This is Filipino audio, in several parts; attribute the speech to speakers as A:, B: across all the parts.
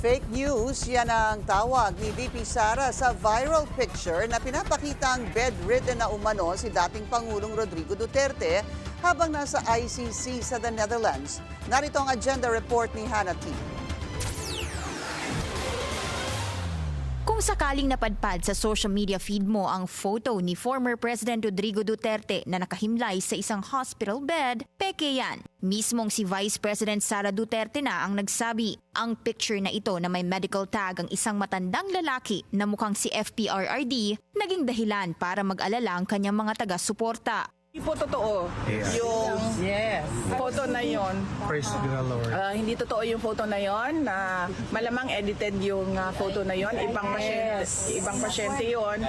A: Fake news, yan ang tawag ni VP Sara sa viral picture na pinapakitang bedridden na umano si dating Pangulong Rodrigo Duterte habang nasa ICC sa the Netherlands. Narito ang agenda report ni Hannah T.
B: Kung sakaling napadpad sa social media feed mo ang photo ni former President Rodrigo Duterte na nakahimlay sa isang hospital bed, peke yan. Mismong si Vice President Sara Duterte na ang nagsabi. Ang picture na ito na may medical tag ang isang matandang lalaki na mukhang si FPRRD naging dahilan para mag-alala ang kanyang mga taga-suporta.
C: Hindi po totoo yung photo na yon.
D: Praise the Lord.
C: Hindi totoo yung photo na yon. Malamang edited yung photo na yon. Ibang pasyente yon.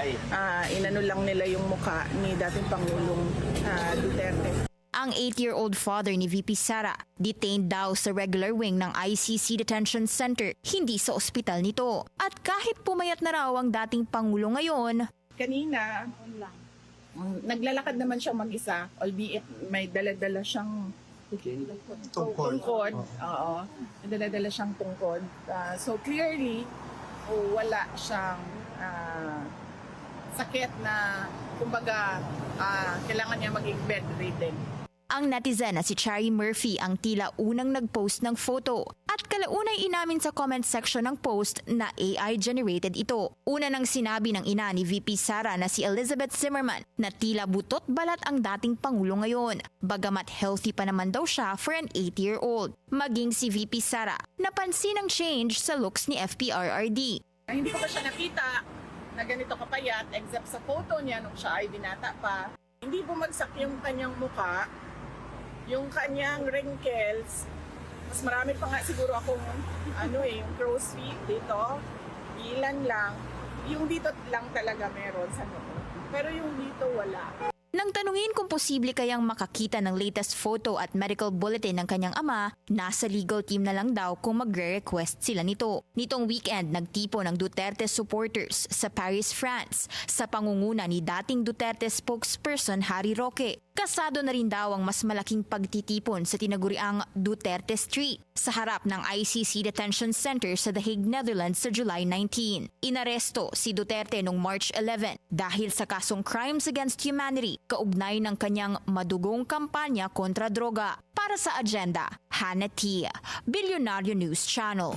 C: Inano lang nila yung mukha ni dating Pangulong Duterte.
B: Ang 8-year-old father ni VP Sara, detained daw sa regular wing ng ICC Detention Center, hindi sa ospital nito. At kahit pumayat na raw ang dating Pangulo ngayon,
C: Kanina, naglalakad naman siya mag-isa, albeit may dala-dala siyang tungkod. Oo, may dala-dala siyang tungkod. So clearly, wala siyang sakit na, kumbaga, kailangan niya maging bedridden.
B: ang netizen na si Cherry Murphy ang tila unang nag-post ng photo at kalaunay inamin sa comment section ng post na AI-generated ito. Una nang sinabi ng ina ni VP Sara na si Elizabeth Zimmerman na tila butot balat ang dating Pangulo ngayon, bagamat healthy pa naman daw siya for an 8-year-old. Maging si VP Sara, napansin ang change sa looks ni FPRRD.
C: Hindi ko pa siya nakita na ganito kapayat except sa photo niya nung siya ay binata pa. Hindi bumagsak yung kanyang muka, yung kanyang wrinkles. Mas marami pa nga siguro akong yung crow's feet dito. Ilan lang. Yung dito lang talaga meron sa noo. Pero yung dito wala.
B: Nang tanungin kung posible kayang makakita ng latest photo at medical bulletin ng kanyang ama, nasa legal team na lang daw kung magre-request sila nito. Nitong weekend, nagtipo ng Duterte supporters sa Paris, France, sa pangunguna ni dating Duterte spokesperson Harry Roque. Kasado na rin daw ang mas malaking pagtitipon sa tinaguriang Duterte Street sa harap ng ICC Detention Center sa The Hague, Netherlands sa July 19. Inaresto si Duterte noong March 11 dahil sa kasong Crimes Against Humanity kaugnay ng kanyang madugong kampanya kontra droga. Para sa agenda, Hannah T. Bilyonaryo News Channel.